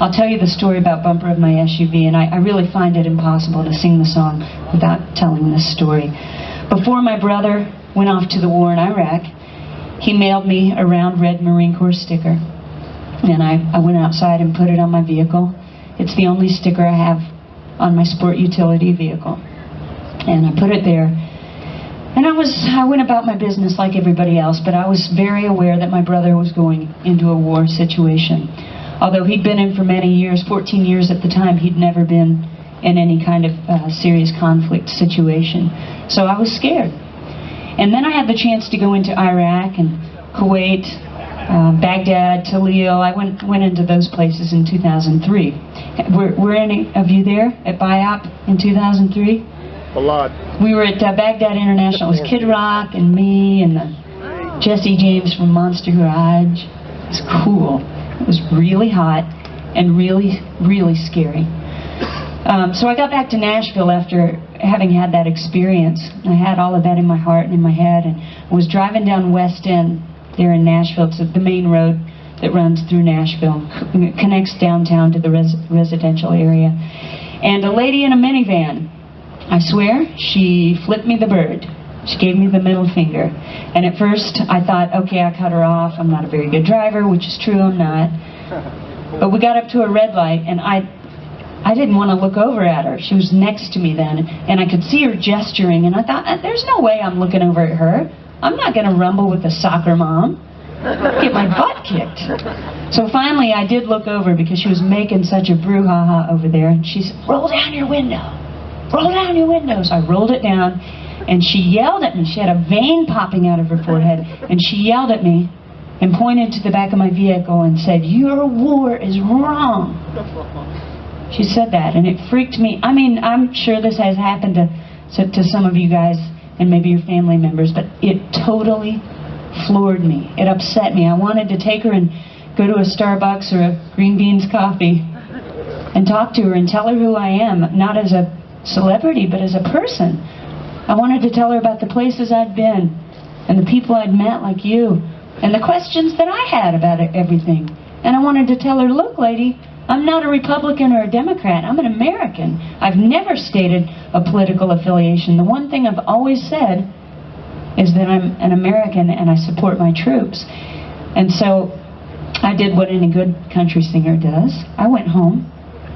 I'll tell you the story about Bumper of my S.U.V, and I really find it impossible to sing the song without telling this story. Before my brother went off to the war in Iraq, he mailed me a round red Marine Corps sticker. And I went outside and put it on my vehicle. It's the only sticker I have on my sport utility vehicle. And I put it there. And I went about my business like everybody else, but I was very aware that my brother was going into a war situation. Although he'd been in for many years, 14 years at the time, he'd never been in any kind of serious conflict situation. So I was scared. And then I had the chance to go into Iraq and Kuwait, Baghdad, Talil. I went into those places in 2003. Were any of you there at BIOP in 2003? A lot. We were at Baghdad International. It was Kid Rock and me and Jesse James from Monster Garage. It was cool. It was really hot and really, really scary. So I got back to Nashville after having had that experience. I had all of that in my heart and in my head, and I was driving down West End there in Nashville. It's the main road that runs through Nashville. It connects downtown to the residential area. And a lady in a minivan, I swear, she flipped me the bird. She gave me the middle finger. And at first I thought, okay, I cut her off. I'm not a very good driver, which is true, I'm not. But we got up to a red light, and I didn't want to look over at her. She was next to me then, and I could see her gesturing, and I thought, there's no way I'm looking over at her. I'm not going to rumble with a soccer mom. Get my butt kicked. So finally I did look over because she was making such a brouhaha over there, and she said, roll down your window. Roll down your window. So I rolled it down, and she yelled at me. She had a vein popping out of her forehead, and she yelled at me and pointed to the back of my vehicle and said, your war is wrong. She said that, and it freaked me. I mean, I'm sure this has happened to some of you guys and maybe your family members, but it totally floored me. It upset me. I wanted to take her and go to a Starbucks or a Green Beans coffee and talk to her and tell her who I am, not as a celebrity, but as a person. I wanted to tell her about the places I'd been and the people I'd met like you and the questions that I had about everything. And I wanted to tell her, look, lady, I'm not a Republican or a Democrat. I'm an American. I've never stated a political affiliation. The one thing I've always said is that I'm an American and I support my troops. And so I did what any good country singer does. I went home,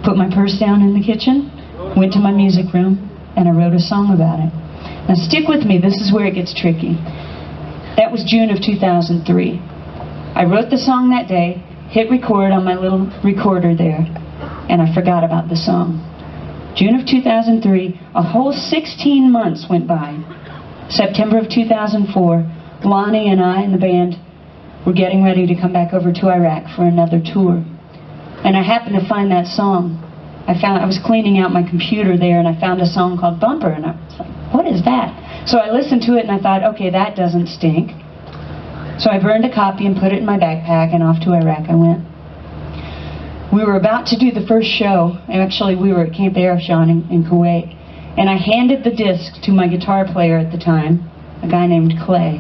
put my purse down in the kitchen, went to my music room, and I wrote a song about it. Now stick with me, this is where it gets tricky. That was June of 2003. I wrote the song that day, hit record on my little recorder there, and I forgot about the song. June of 2003, a whole 16 months went by. September of 2004, Lonnie and I and the band were getting ready to come back over to Iraq for another tour. And I happened to find that song. I was cleaning out my computer there, and I found a song called Bumper, and I was like, what is that? So I listened to it and I thought, okay, that doesn't stink. So I burned a copy and put it in my backpack, and off to Iraq I went. We were about to do the first show, and actually we were at Camp Arifjan in Kuwait, and I handed the disc to my guitar player at the time, a guy named Clay.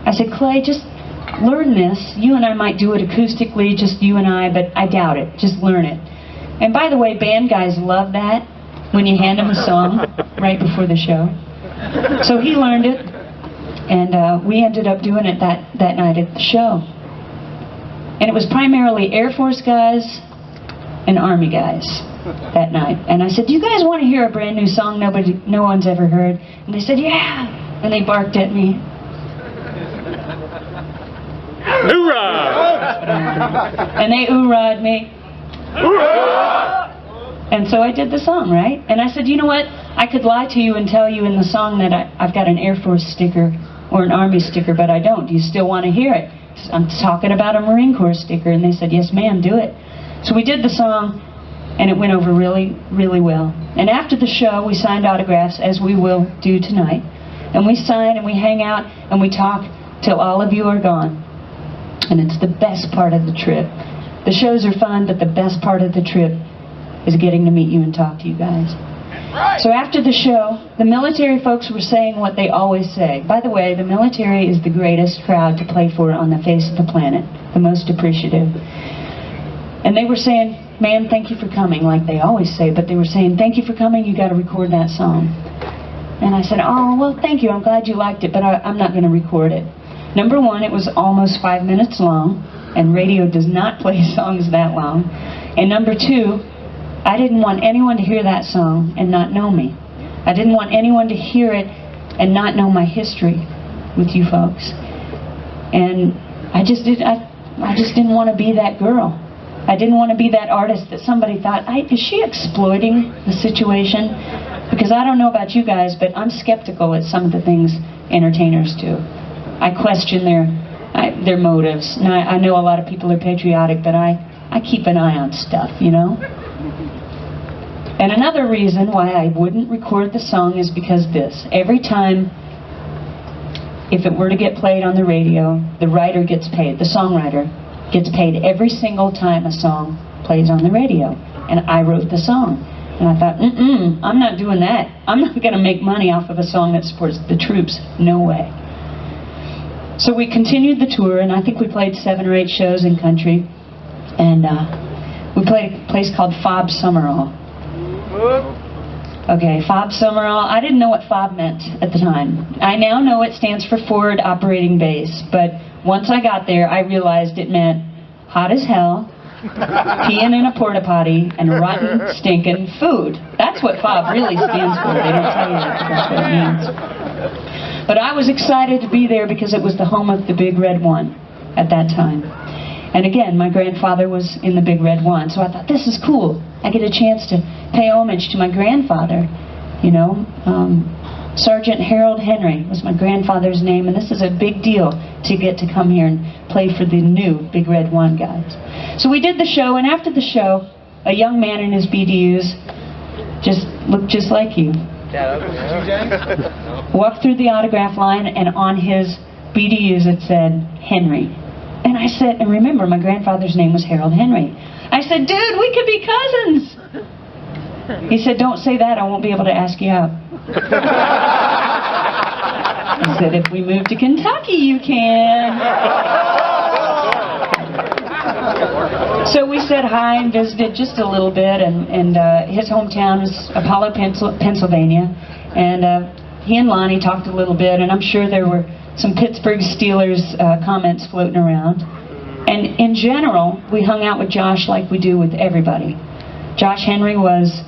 I said, Clay, just learn this. You and I might do it acoustically, just you and I, but I doubt it. Just learn it. And by the way, band guys love that when you hand them a song right before the show. So he learned it, and we ended up doing it that night at the show. And it was primarily Air Force guys and Army guys that night. And I said, do you guys want to hear a brand new song no one's ever heard? And they said, yeah! And they barked at me. Hoorah! And they ooh-rah'd me. Hoorah! And so I did the song, right? And I said, you know what? I could lie to you and tell you in the song that I've got an Air Force sticker or an Army sticker, but I don't. Do you still want to hear it? I'm talking about a Marine Corps sticker. And they said, yes, ma'am, do it. So we did the song, and it went over really, really well. And after the show, we signed autographs, as we will do tonight. And we sign, and we hang out, and we talk till all of you are gone. And it's the best part of the trip. The shows are fun, but the best part of the trip is getting to meet you and talk to you guys. Right. So after the show, the military folks were saying what they always say. By the way, the military is the greatest crowd to play for on the face of the planet, the most appreciative. And they were saying, ma'am, thank you for coming, like they always say, but they were saying, thank you for coming, you got to record that song. And I said, oh, well, thank you, I'm glad you liked it, but I'm not going to record it. Number one, it was almost 5 minutes long, and radio does not play songs that long. And number two, I didn't want anyone to hear that song and not know me. I didn't want anyone to hear it and not know my history with you folks. And I just didn't want to be that girl. I didn't want to be that artist that somebody thought, is she exploiting the situation? Because I don't know about you guys, but I'm skeptical at some of the things entertainers do. I question their motives. Now, I know a lot of people are patriotic, but I keep an eye on stuff, you know? And another reason why I wouldn't record the song is because this. Every time, if it were to get played on the radio, the writer gets paid, the songwriter gets paid every single time a song plays on the radio. And I wrote the song. And I thought, I'm not doing that. I'm not going to make money off of a song that supports the troops. No way. So we continued the tour, and I think we played 7 or 8 shows in country. And we played a place called Fob Summerall. Okay, Fob Summerall. I didn't know what FOB meant at the time. I now know it stands for Forward Operating Base, but once I got there, I realized it meant hot as hell, peeing in a porta potty, and rotten, stinking food. That's what FOB really stands for. They don't tell you that, but that's what it means. But I was excited to be there because it was the home of the Big Red One at that time. And again, my grandfather was in the Big Red One, so I thought, this is cool. I get a chance to pay homage to my grandfather, you know. Sergeant Harold Henry was my grandfather's name, and this is a big deal to get to come here and play for the new Big Red One guys. So we did the show, and after the show, a young man in his BDUs looked just like you. Walked through the autograph line, and on his BDUs it said, Henry. And I said, and remember, my grandfather's name was Harold Henry. I said, dude, we could be cousins. He said, don't say that, I won't be able to ask you out. I said, if we move to Kentucky, you can. So we said hi and visited just a little bit, and his hometown is Apollo, Pennsylvania, and he and Lonnie talked a little bit, and I'm sure there were some Pittsburgh Steelers comments floating around. And in general, we hung out with Josh like we do with everybody. Josh Henry was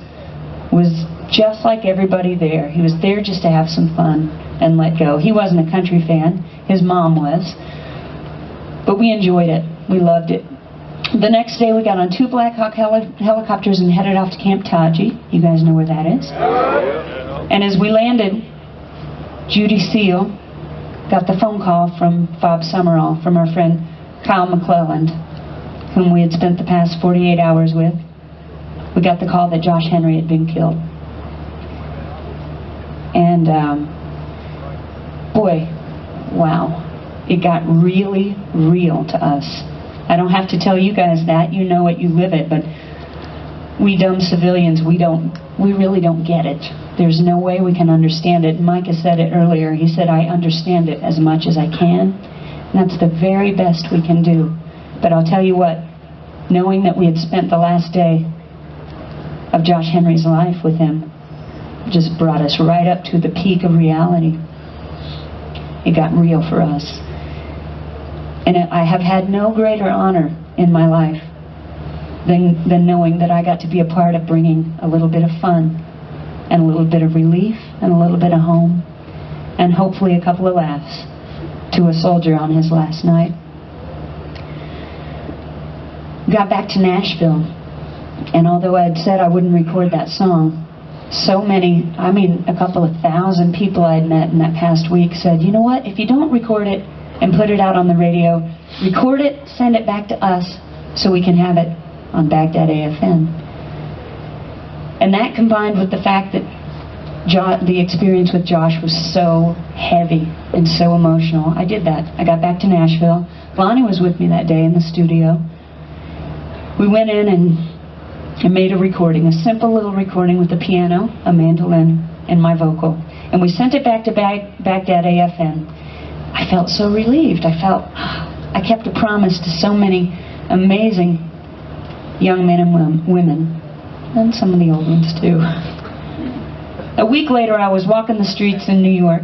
just like everybody there. He was there just to have some fun and let go. He wasn't a country fan. His mom was. But we enjoyed it. We loved it. The next day we got on 2 Black Hawk helicopters and headed off to Camp Taji. You guys know where that is. And as we landed, Judy Seal got the phone call from Fob Summerall, from our friend Kyle McClelland, whom we had spent the past 48 hours with. We got the call that Josh Henry had been killed. And boy, wow, it got really real to us. I don't have to tell you guys that. You know it, you live it, but we dumb civilians, we really don't get it. There's no way we can understand it. Micah said it earlier. He said, I understand it as much as I can. And that's the very best we can do. But I'll tell you what, knowing that we had spent the last day of Josh Henry's life with him just brought us right up to the peak of reality. It got real for us. And I have had no greater honor in my life than knowing that I got to be a part of bringing a little bit of fun and a little bit of relief and a little bit of home and hopefully a couple of laughs to a soldier on his last night. Got back to Nashville, and although I had said I wouldn't record that song, so many, I mean a couple of thousand people I'd met in that past week said, you know what, if you don't record it and put it out on the radio, record it, send it back to us so we can have it on Baghdad AFM. And that combined with the fact that the experience with Josh was so heavy and so emotional, I did that. I got back to Nashville. Lonnie was with me that day in the studio. We went in and made a recording, a simple little recording with a piano, a mandolin, and my vocal. And we sent it back to Baghdad AFM. I felt so relieved. I kept a promise to so many amazing young men and women, and some of the old ones too. A week later, I was walking the streets in New York,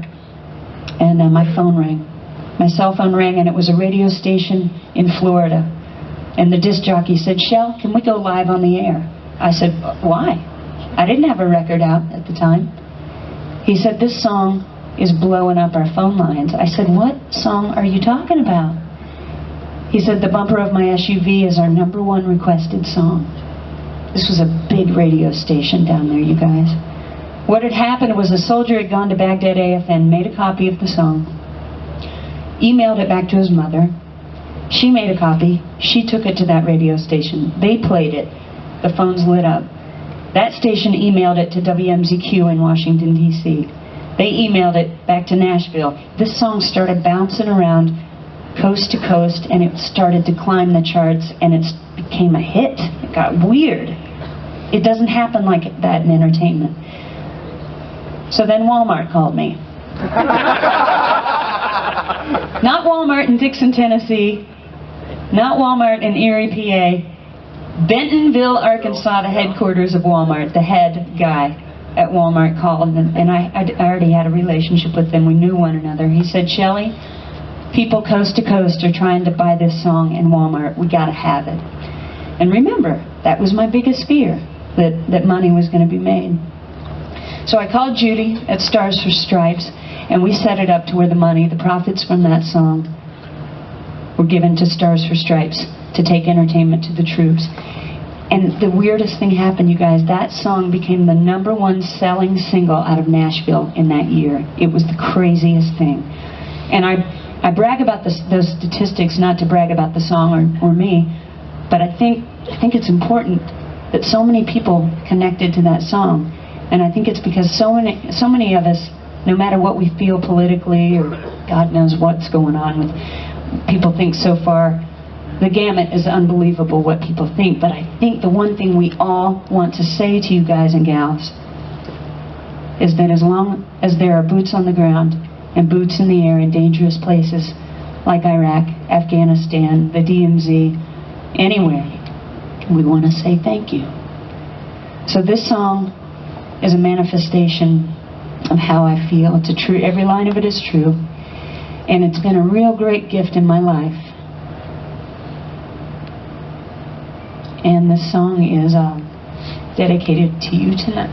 and my phone rang. My cell phone rang, and it was a radio station in Florida. And the disc jockey said, "Shell, can we go live on the air?" I said, "Why?" I didn't have a record out at the time. He said, "This song is blowing up our phone lines." I said, "What song are you talking about?" He said, "The bumper of my S.U.V is our #1 requested song." This was a big radio station down there, you guys. What had happened was a soldier had gone to Baghdad AFN, made a copy of the song, emailed it back to his mother. She made a copy. She took it to that radio station. They played it. The phones lit up. That station emailed it to WMZQ in Washington, D.C. They emailed it back to Nashville. This song started bouncing around coast to coast, and it started to climb the charts, and it became a hit. It got weird. It doesn't happen like that in entertainment. So then Walmart called me. Not Walmart in Dixon, Tennessee. Not Walmart in Erie, PA. Bentonville, Arkansas, the headquarters of Walmart. The head guy at Walmart called, and I already had a relationship with him. We knew one another. He said, "Shelley, people coast to coast are trying to buy this song in Walmart. We gotta have it." And remember, that was my biggest fear, that money was going to be made. So I called Judy at Stars for Stripes, and we set it up to where the money, the profits from that song, were given to Stars for Stripes to take entertainment to the troops. And the weirdest thing happened, you guys. That song became the #1 selling single out of Nashville in that year. It was the craziest thing. And I brag about those statistics, not to brag about the song or me, but I think it's important that so many people connected to that song. And I think it's because so many of us, no matter what we feel politically, or God knows what's going on with people, think so far, the gamut is unbelievable what people think. But I think the one thing we all want to say to you guys and gals is that as long as there are boots on the ground and boots in the air in dangerous places like Iraq, Afghanistan, the DMZ, anywhere, we want to say thank you. So this song is a manifestation of how I feel. It's a true, every line of it is true, and it's been a real great gift in my life. And this song is dedicated to you tonight.